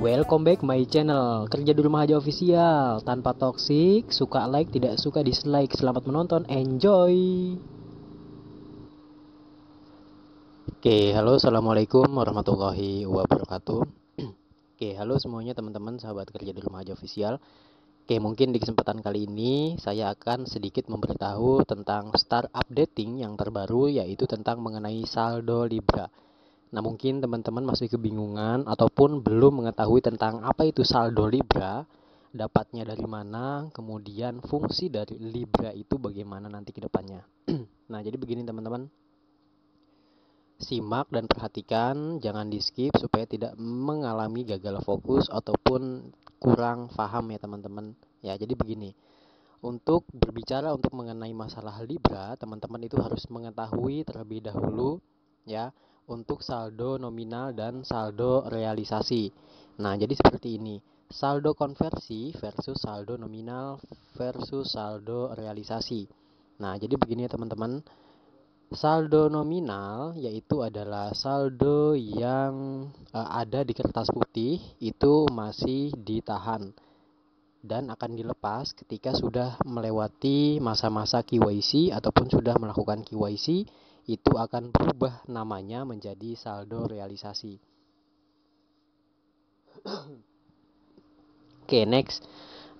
Welcome back my channel Kerja di Rumah aja official. Tanpa toksik, suka like, tidak suka dislike. Selamat menonton, enjoy. Oke, halo, assalamualaikum warahmatullahi wabarakatuh. Oke, halo semuanya teman-teman sahabat Kerja di Rumah aja official. Oke, mungkin di kesempatan kali ini saya akan sedikit memberitahu tentang start updating yang terbaru, yaitu tentang mengenai saldo Libra. Nah, mungkin teman-teman masih kebingungan ataupun belum mengetahui tentang apa itu saldo Libra, dapatnya dari mana, kemudian fungsi dari Libra itu bagaimana nanti ke depannya. Nah, jadi begini teman-teman. Simak dan perhatikan, jangan di-skip supaya tidak mengalami gagal fokus ataupun kurang paham ya teman-teman. Ya, jadi begini. Untuk berbicara untuk mengenai masalah Libra, teman-teman itu harus mengetahui terlebih dahulu ya untuk saldo nominal dan saldo realisasi. Nah, jadi seperti ini. Saldo konversi versus saldo nominal versus saldo realisasi. Nah, jadi begini ya teman-teman. Saldo nominal yaitu adalah saldo yang ada di kertas putih, itu masih ditahan dan akan dilepas ketika sudah melewati masa-masa KYC ataupun sudah melakukan KYC, itu akan berubah namanya menjadi saldo realisasi. Oke, next.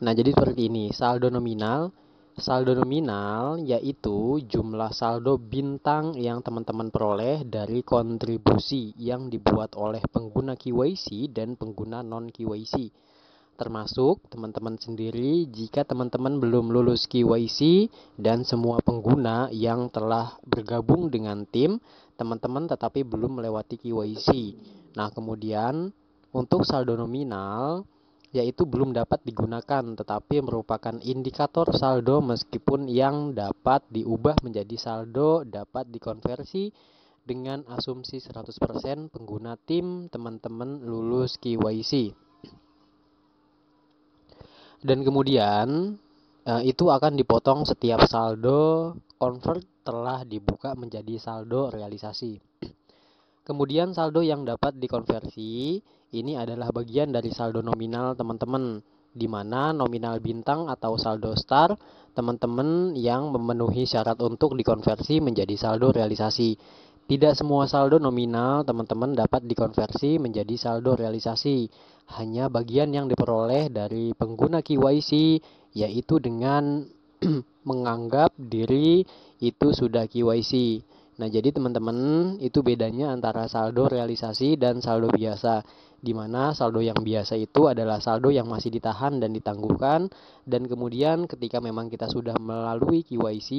Nah, jadi seperti ini, saldo nominal. Saldo nominal yaitu jumlah saldo bintang yang teman-teman peroleh dari kontribusi yang dibuat oleh pengguna KYC dan pengguna non KYC. Termasuk teman-teman sendiri jika teman-teman belum lulus KYC dan semua pengguna yang telah bergabung dengan tim teman-teman tetapi belum melewati KYC. Nah, kemudian untuk saldo nominal yaitu belum dapat digunakan tetapi merupakan indikator saldo meskipun yang dapat diubah menjadi saldo dapat dikonversi dengan asumsi 100% pengguna tim teman-teman lulus KYC. Dan kemudian itu akan dipotong setiap saldo convert telah dibuka menjadi saldo realisasi. Kemudian saldo yang dapat dikonversi ini adalah bagian dari saldo nominal teman-teman, di mana nominal bintang atau saldo star teman-teman yang memenuhi syarat untuk dikonversi menjadi saldo realisasi. Tidak semua saldo nominal teman-teman dapat dikonversi menjadi saldo realisasi. Hanya bagian yang diperoleh dari pengguna KYC, yaitu dengan menganggap diri itu sudah KYC. Nah, jadi teman-teman itu bedanya antara saldo realisasi dan saldo biasa, di mana saldo yang biasa itu adalah saldo yang masih ditahan dan ditangguhkan, dan kemudian ketika memang kita sudah melalui KYC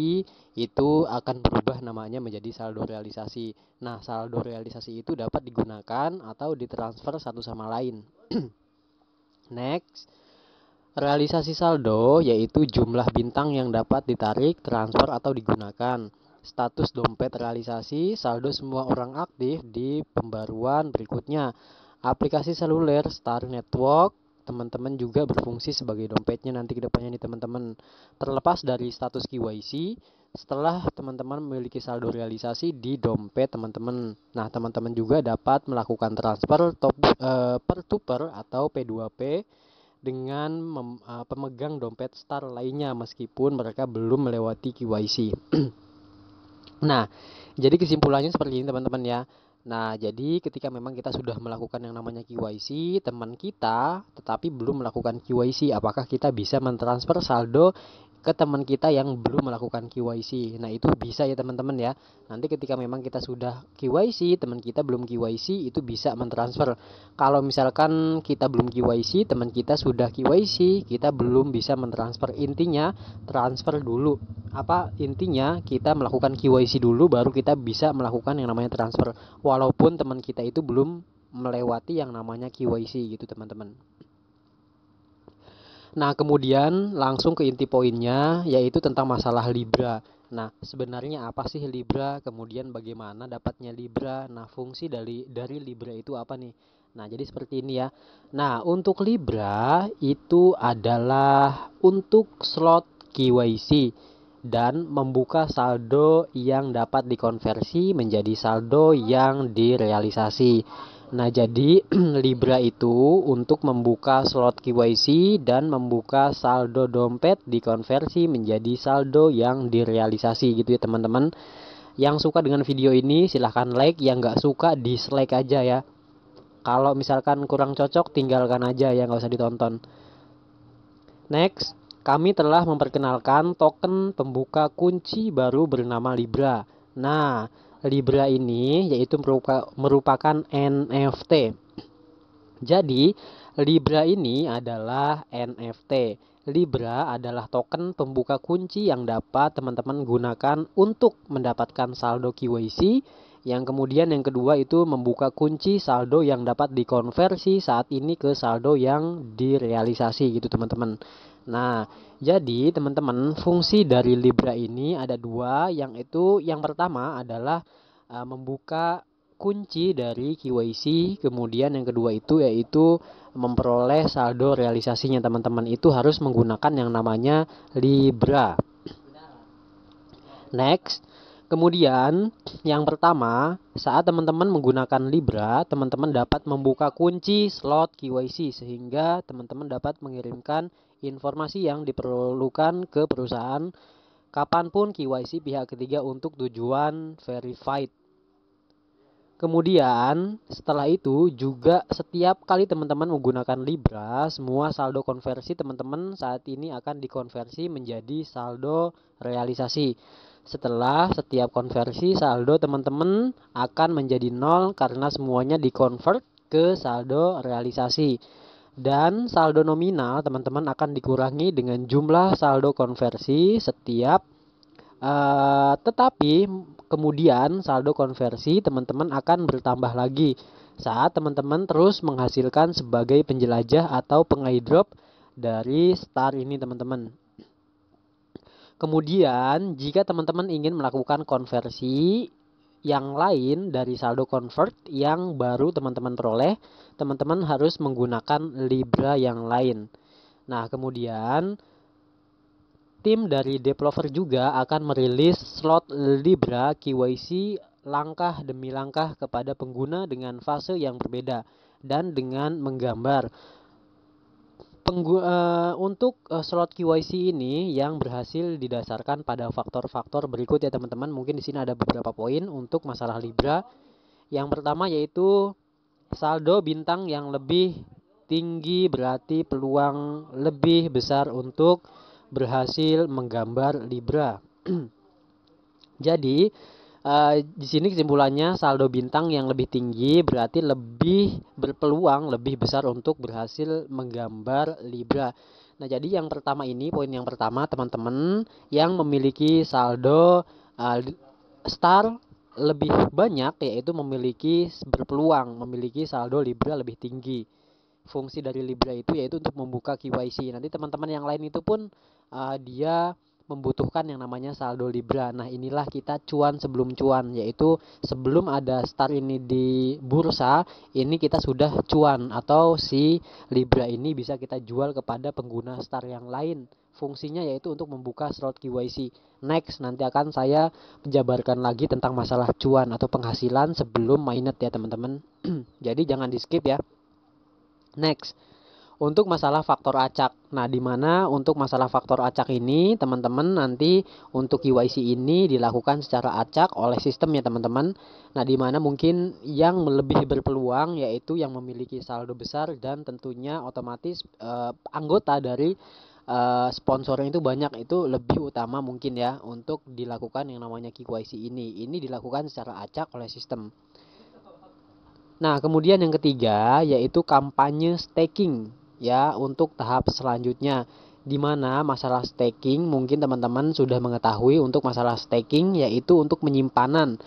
itu akan berubah namanya menjadi saldo realisasi. Nah, saldo realisasi itu dapat digunakan atau ditransfer satu sama lain. Next, realisasi saldo yaitu jumlah bintang yang dapat ditarik, transfer atau digunakan. Status dompet realisasi, saldo semua orang aktif di pembaruan berikutnya. Aplikasi seluler Star Network, teman-teman juga berfungsi sebagai dompetnya nanti ke depannya nih teman-teman. Terlepas dari status KYC, setelah teman-teman memiliki saldo realisasi di dompet teman-teman. Nah, teman-teman juga dapat melakukan transfer per-to-per atau P2P dengan pemegang dompet Star lainnya meskipun mereka belum melewati KYC. Nah, jadi kesimpulannya seperti ini teman-teman ya. Nah, jadi ketika memang kita sudah melakukan yang namanya KYC, teman kita tetapi belum melakukan KYC, apakah kita bisa mentransfer saldo ke teman kita yang belum melakukan KYC? Nah, itu bisa ya teman-teman ya. Nanti ketika memang kita sudah KYC, teman kita belum KYC, itu bisa mentransfer. Kalau misalkan kita belum KYC, teman kita sudah KYC, kita belum bisa mentransfer. Intinya transfer dulu. Intinya kita melakukan KYC dulu baru kita bisa melakukan yang namanya transfer. Walaupun teman kita itu belum melewati yang namanya KYC gitu teman-teman. Nah, kemudian langsung ke inti poinnya, yaitu tentang masalah Libra. Nah, sebenarnya apa sih Libra? Kemudian bagaimana dapatnya Libra? Nah, fungsi dari Libra itu apa nih? Nah, jadi seperti ini ya. Nah, untuk Libra itu adalah untuk slot KYC dan membuka saldo yang dapat dikonversi menjadi saldo yang direalisasi. Nah, jadi Libra itu untuk membuka slot KYC dan membuka saldo dompet dikonversi menjadi saldo yang direalisasi gitu ya teman-teman. Yang suka dengan video ini silahkan like, yang nggak suka dislike aja ya. Kalau misalkan kurang cocok tinggalkan aja ya, nggak usah ditonton. Next, kami telah memperkenalkan token pembuka kunci baru bernama Libra. Nah, Libra ini yaitu merupakan NFT. Jadi, Libra ini adalah NFT. Libra adalah token pembuka kunci yang dapat teman-teman gunakan untuk mendapatkan saldo KYC. Yang kemudian yang kedua itu membuka kunci saldo yang dapat dikonversi saat ini ke saldo yang direalisasi gitu teman-teman. Nah, jadi teman-teman fungsi dari Libra ini ada dua. Yang pertama adalah membuka kunci dari KYC, kemudian yang kedua itu yaitu memperoleh saldo realisasinya teman-teman. Itu harus menggunakan yang namanya Libra. Next, kemudian yang pertama, saat teman-teman menggunakan Libra, teman-teman dapat membuka kunci slot KYC sehingga teman-teman dapat mengirimkan informasi yang diperlukan ke perusahaan kapanpun KYC pihak ketiga untuk tujuan verified. Kemudian setelah itu juga setiap kali teman-teman menggunakan Libra, semua saldo konversi teman-teman saat ini akan dikonversi menjadi saldo realisasi. Setelah setiap konversi saldo teman-teman akan menjadi nol karena semuanya dikonvert ke saldo realisasi. Dan saldo nominal teman-teman akan dikurangi dengan jumlah saldo konversi setiap tetapi kemudian saldo konversi teman-teman akan bertambah lagi saat teman-teman terus menghasilkan sebagai penjelajah atau pengairdrop dari star ini teman-teman. Kemudian jika teman-teman ingin melakukan konversi yang lain dari saldo convert yang baru teman-teman peroleh, teman-teman harus menggunakan Libra yang lain. Nah, kemudian tim dari developer juga akan merilis slot Libra KYC langkah demi langkah kepada pengguna dengan fase yang berbeda dan dengan menggambar. Untuk slot KYC ini yang berhasil didasarkan pada faktor-faktor berikut ya teman-teman. Mungkin di sini ada beberapa poin untuk masalah Libra. Yang pertama yaitu saldo bintang yang lebih tinggi berarti peluang lebih besar untuk berhasil menggambar Libra. Jadi di sini kesimpulannya saldo bintang yang lebih tinggi berarti lebih berpeluang lebih besar untuk berhasil menggambar Libra. Nah, jadi yang pertama ini, poin yang pertama teman-teman yang memiliki saldo star lebih banyak yaitu berpeluang memiliki saldo Libra lebih tinggi. Fungsi dari Libra itu yaitu untuk membuka KYC. Nanti teman-teman yang lain itu pun dia membutuhkan yang namanya saldo Libra. Nah, inilah kita cuan sebelum cuan, yaitu sebelum ada star ini di bursa, ini kita sudah cuan atau si Libra ini bisa kita jual kepada pengguna star yang lain. Fungsinya yaitu untuk membuka slot KYC. Next, nanti akan saya menjabarkan lagi tentang masalah cuan atau penghasilan sebelum mainnet ya teman-teman. Jadi jangan di skip ya. Next, untuk masalah faktor acak. Nah, di mana untuk masalah faktor acak ini, teman-teman nanti untuk KYC ini dilakukan secara acak oleh sistem ya teman-teman. Nah, di mana mungkin yang lebih berpeluang yaitu yang memiliki saldo besar dan tentunya otomatis anggota dari sponsornya itu banyak, itu lebih utama mungkin ya untuk dilakukan yang namanya KYC ini. Ini dilakukan secara acak oleh sistem. Nah, kemudian yang ketiga yaitu kampanye staking ya untuk tahap selanjutnya, di mana masalah staking mungkin teman-teman sudah mengetahui. Untuk masalah staking yaitu untuk penyimpanan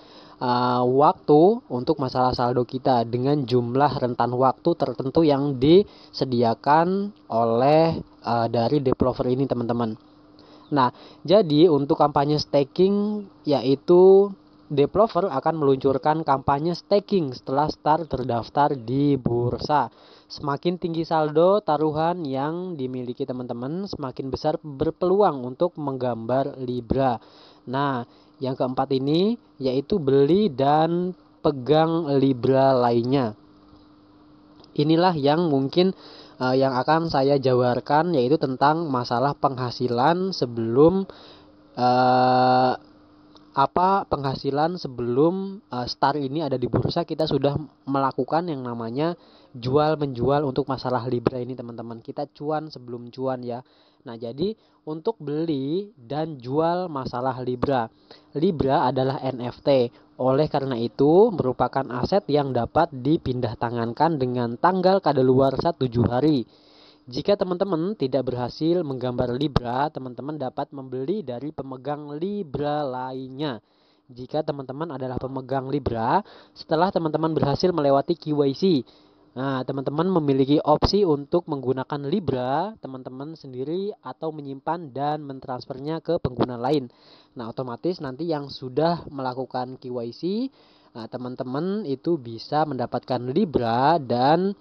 waktu untuk masalah saldo kita dengan jumlah rentan waktu tertentu yang disediakan oleh dari developer ini teman-teman. Nah, jadi untuk kampanye staking yaitu developer akan meluncurkan kampanye staking setelah start terdaftar di bursa. Semakin tinggi saldo taruhan yang dimiliki teman-teman, semakin besar berpeluang untuk menggambar Libra. Nah, yang keempat ini yaitu beli dan pegang Libra lainnya. Inilah yang mungkin yang akan saya jabarkan, yaitu tentang masalah penghasilan sebelum penghasilan sebelum start ini ada di bursa. Kita sudah melakukan yang namanya jual menjual untuk masalah Libra ini teman-teman. Kita cuan sebelum cuan ya. Nah, jadi untuk beli dan jual masalah Libra adalah NFT. Oleh karena itu merupakan aset yang dapat dipindah tangankan dengan tanggal kadaluarsa 7 hari. Jika teman-teman tidak berhasil menggambar Libra, teman-teman dapat membeli dari pemegang Libra lainnya. Jika teman-teman adalah pemegang Libra, setelah teman-teman berhasil melewati KYC, nah, teman-teman memiliki opsi untuk menggunakan Libra teman-teman sendiri atau menyimpan dan mentransfernya ke pengguna lain. Nah, otomatis nanti yang sudah melakukan KYC, teman-teman itu bisa mendapatkan Libra, dan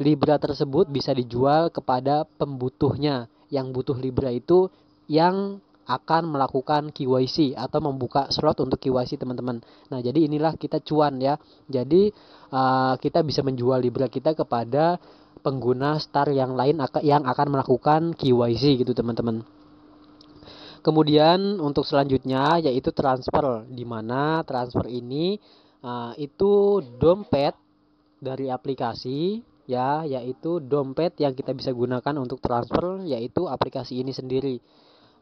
Libra tersebut bisa dijual kepada pembutuhnya. Yang butuh Libra itu yang akan melakukan KYC atau membuka slot untuk KYC teman-teman. Nah, jadi inilah kita cuan ya. Jadi kita bisa menjual Libra kita kepada pengguna star yang lain yang akan melakukan KYC gitu teman-teman. Kemudian untuk selanjutnya yaitu transfer, di mana transfer ini itu dompet dari aplikasi ya, yaitu dompet yang kita bisa gunakan untuk transfer, yaitu aplikasi ini sendiri.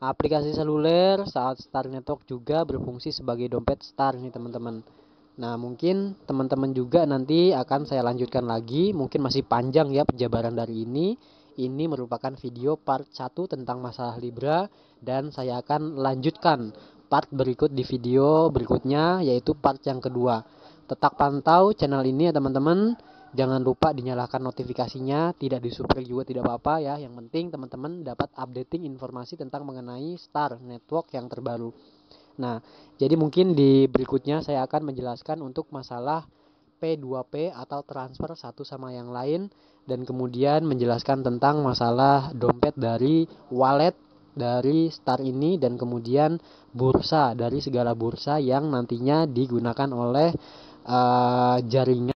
Aplikasi seluler saat Star Network juga berfungsi sebagai dompet Star nih teman-teman. Nah, mungkin teman-teman juga nanti akan saya lanjutkan lagi, mungkin masih panjang ya penjabaran dari ini. Ini merupakan video part 1 tentang masalah Libra, dan saya akan lanjutkan part berikut di video berikutnya, yaitu part yang kedua. Tetap pantau channel ini ya teman-teman. Jangan lupa dinyalakan notifikasinya, tidak di-subscribe juga tidak apa-apa ya. Yang penting teman-teman dapat updating informasi tentang mengenai Star Network yang terbaru. Nah, jadi mungkin di berikutnya saya akan menjelaskan untuk masalah P2P atau transfer satu sama yang lain, dan kemudian menjelaskan tentang masalah dompet dari wallet dari Star ini, dan kemudian bursa dari segala bursa yang nantinya digunakan oleh jaringan